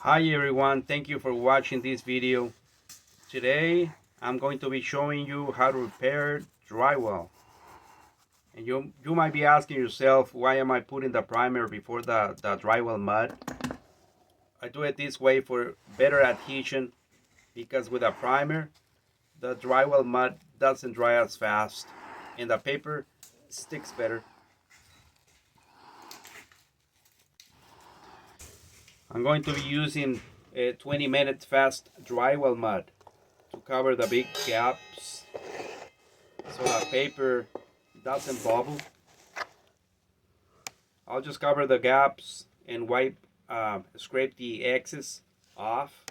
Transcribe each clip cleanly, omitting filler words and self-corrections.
Hi everyone, thank you for watching this video. Today I'm going to be showing you how to repair drywall. And you might be asking yourself, why am I putting the primer before the drywall mud? I do it this way for better adhesion, because with a primer the drywall mud doesn't dry as fast and the paper sticks better. I'm going to be using a 20-minute fast drywall mud to cover the big gaps so the paper doesn't bubble. I'll just cover the gaps and scrape the excess off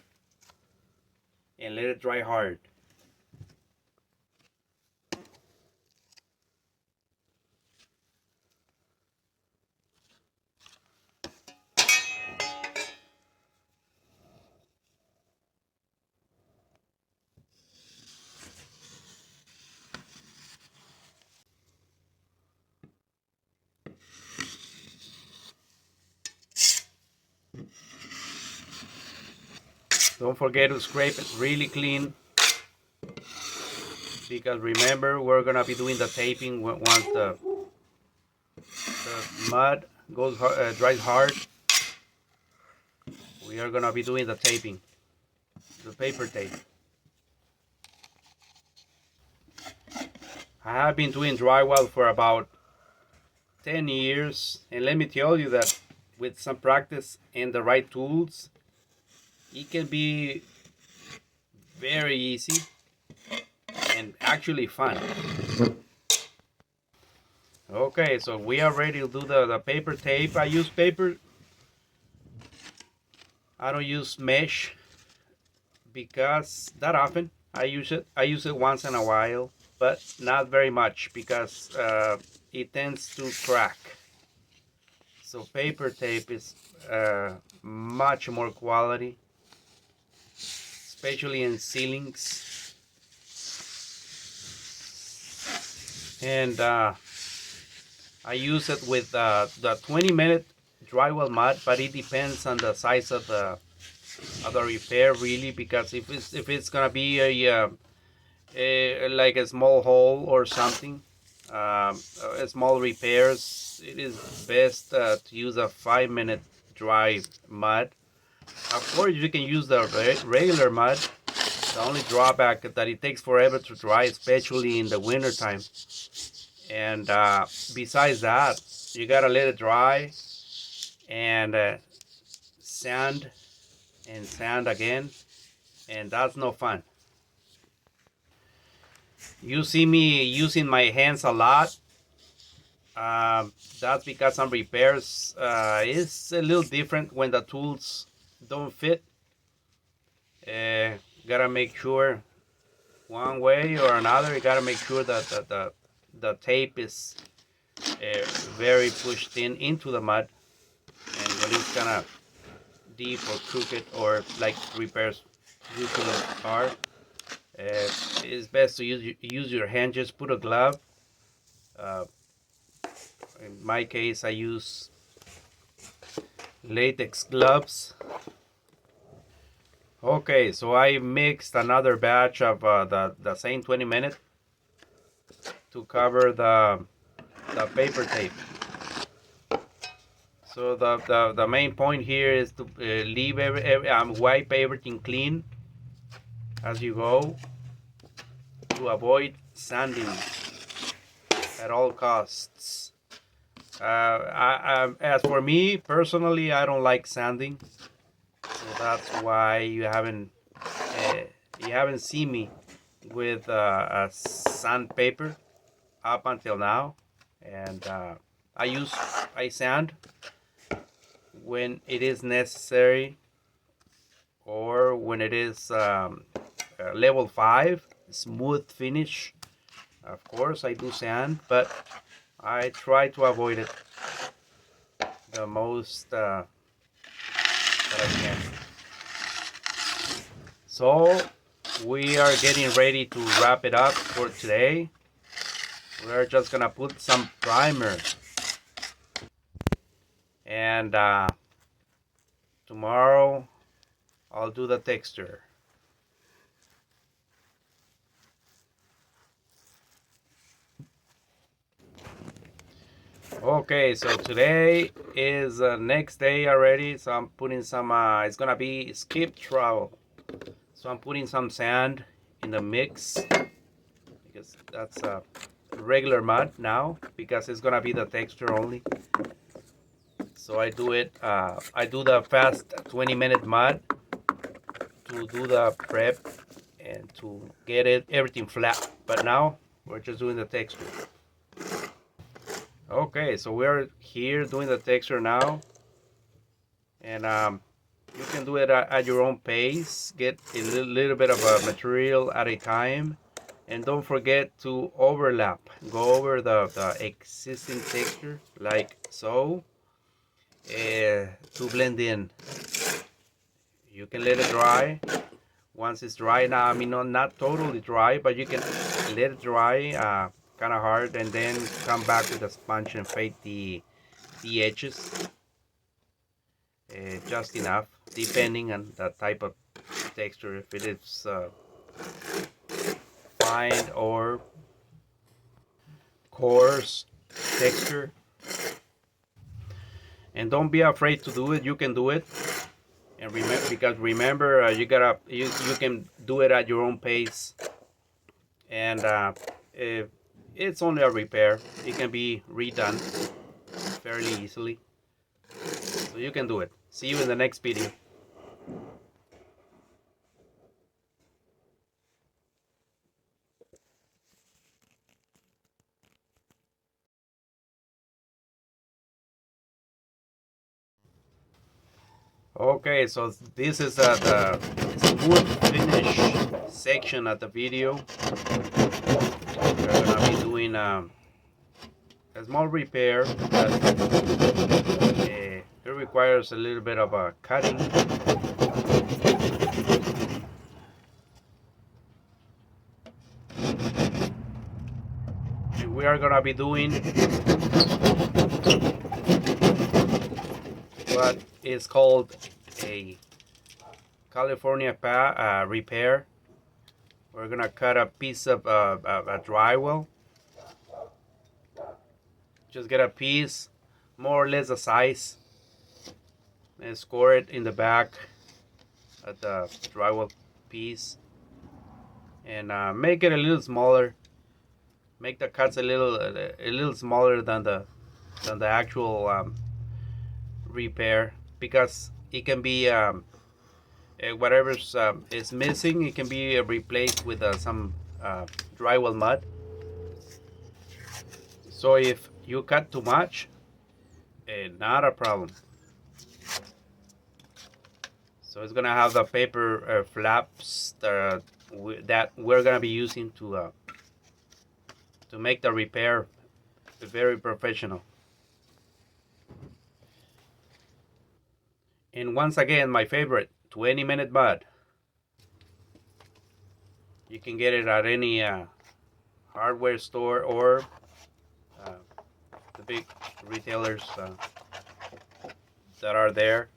and let it dry hard. Don't forget to scrape it really clean, because remember, we're gonna be doing the taping once the mud dries hard. We are gonna be doing the taping, the paper tape. I have been doing drywall for about 10 years, and let me tell you that with some practice and the right tools, it can be very easy and actually fun. Okay, so we are ready to do the paper tape. I use paper. I don't use mesh because that often. I use it once in a while, but not very much, because it tends to crack. So paper tape is much more quality, especially in ceilings. And I use it with the 20-minute drywall mud, but it depends on the size of the repair, really, because if it's gonna be like a small hole or something, small repairs, it is best to use a 5-minute dry mud. Of course, you can use the regular mud. The only drawback is that it takes forever to dry, especially in the winter time. And besides that, you gotta let it dry and sand and sand again, and that's no fun. You see me using my hands a lot. That's because some repairs is a little different when the tools don't fit. Gotta make sure one way or another. You gotta make sure that the tape is very pushed into the mud, and when it's kind of deep or crooked, or like repairs usually are, it's best to use your hand. Just put a glove. In my case, I use latex gloves. Okay, so I mixed another batch of the same 20-minute to cover the paper tape. So the main point here is to wipe everything clean as you go, to avoid sanding at all costs. As for me personally, I don't like sanding, so that's why you haven't seen me with a sandpaper up until now. And I sand when it is necessary, or when it is level 5 smooth finish. Of course I do sand, but I try to avoid it the most that I can. So we are getting ready to wrap it up for today. We're just gonna put some primer, and tomorrow I'll do the texture. Okay, so today is next day already, so I'm putting some, it's gonna be skip trowel. So I'm putting some sand in the mix because that's regular mud now because it's gonna be the texture only. So I do it, I do the fast 20-minute mud to do the prep and to get everything flat. But now we're just doing the texture. Okay, so we're here doing the texture now, and you can do it at your own pace. Get a little bit of a material at a time, and don't forget to overlap. Go over the existing texture like so to blend in. You can let it dry. Once it's dry now, I mean not totally dry, but you can let it dry kind of hard, and then come back with a sponge and fade the edges just enough, depending on the type of texture. If it is fine or coarse texture, and don't be afraid to do it. You can do it, and remember, you can do it at your own pace, and if it's only a repair, it can be redone fairly easily. So you can do it. See you in the next video. Okay, so this is the smooth finish section of the video. We're gonna be doing a small repair that it requires a little bit of a cutting. And we are gonna be doing what is called a California repair. We're gonna cut a piece of a drywall. Just get a piece, more or less the size, and score it in the back at the drywall piece, and make it a little smaller. Make the cuts a little smaller than the actual repair, because it can be whatever is missing. It can be replaced with some drywall mud. So if you cut too much, not a problem. So it's gonna have the paper flaps that we're gonna be using to make the repair very professional. And once again, my favorite 20-minute mud. You can get it at any hardware store or the big retailers that are there.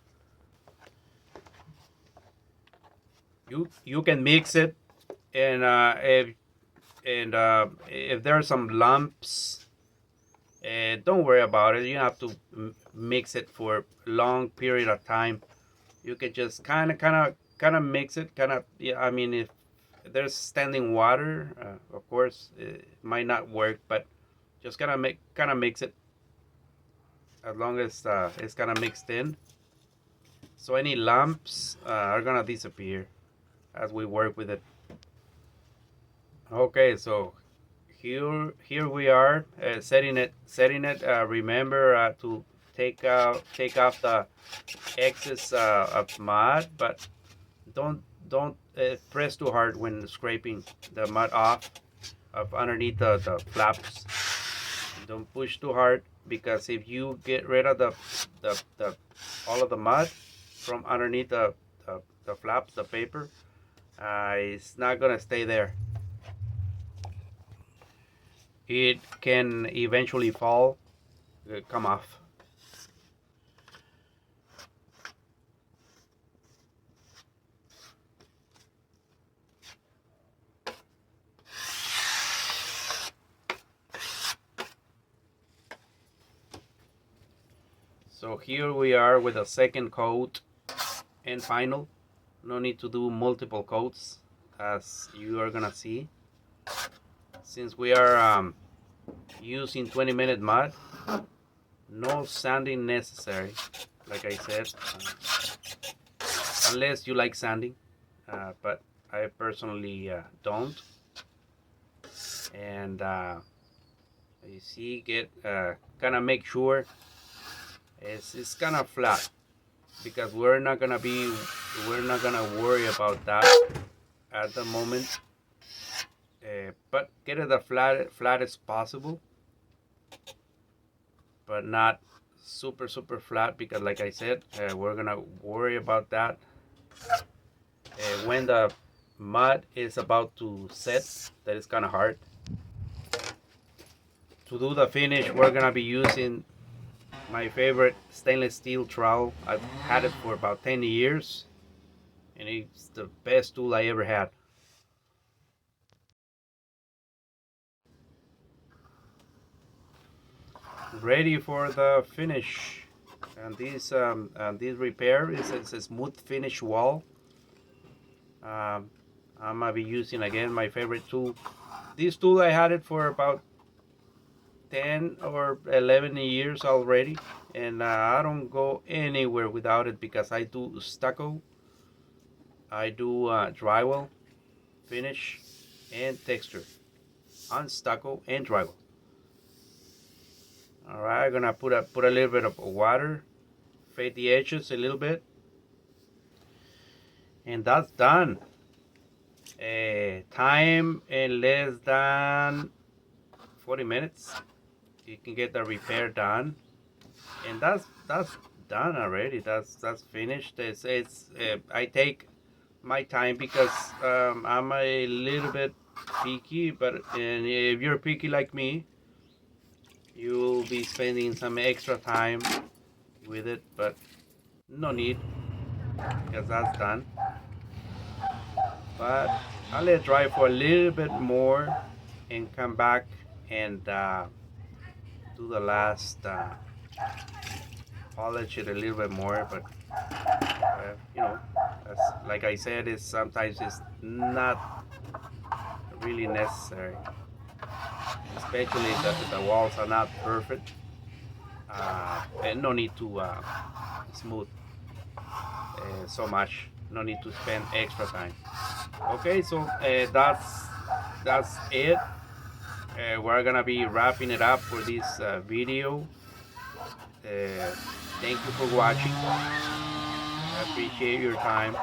You can mix it, and if there are some lumps, don't worry about it. You have to mix it for a long period of time. You can just kind of mix it. Yeah. I mean, if there's standing water, of course, it might not work. But just kind of mix it as long as it's kind of mixed in. So any lumps are gonna disappear as we work with it. Okay, so here we are setting it. Remember to take off the excess of mud, but don't press too hard when scraping the mud off of underneath the flaps. Don't push too hard, because if you get rid of the all of the mud from underneath the flaps, the paper, it's not gonna stay there. It can eventually fall, come off. So here we are with a second coat and final. No need to do multiple coats, as you are gonna see. Since we are using 20-minute mud, no sanding necessary, like I said, unless you like sanding, but I personally don't. And you see, kind of make sure it's kind of flat, because we're not gonna worry about that at the moment. But get it as flat as possible, but not super flat, because like I said, we're gonna worry about that when the mud is about to set. That is kind of hard. To do the finish, we're gonna be using my favorite stainless steel trowel. I've had it for about 10 years, and it's the best tool I ever had. Ready for the finish. And this repair is a smooth finish wall. I'm gonna be using again my favorite tool. This tool, I had it for about 10 or 11 years already, and I don't go anywhere without it, because I do stucco, I do drywall, finish, and texture on stucco and drywall. All right, I'm gonna put a little bit of water, fade the edges a little bit, and that's done. Time in less than 40 minutes. You can get the repair done, and that's done already. That's finished. I take my time, because I'm a little bit picky, and if you're picky like me, you'll be spending some extra time with it, but no need, because that's done. But I'll let it dry for a little bit more and come back and do the last polish it a little bit more. But like I said, sometimes it's not really necessary, especially if the walls are not perfect, and no need to smooth so much. No need to spend extra time. Okay, so that's it. We're gonna be wrapping it up for this video. Thank you for watching. I appreciate your time.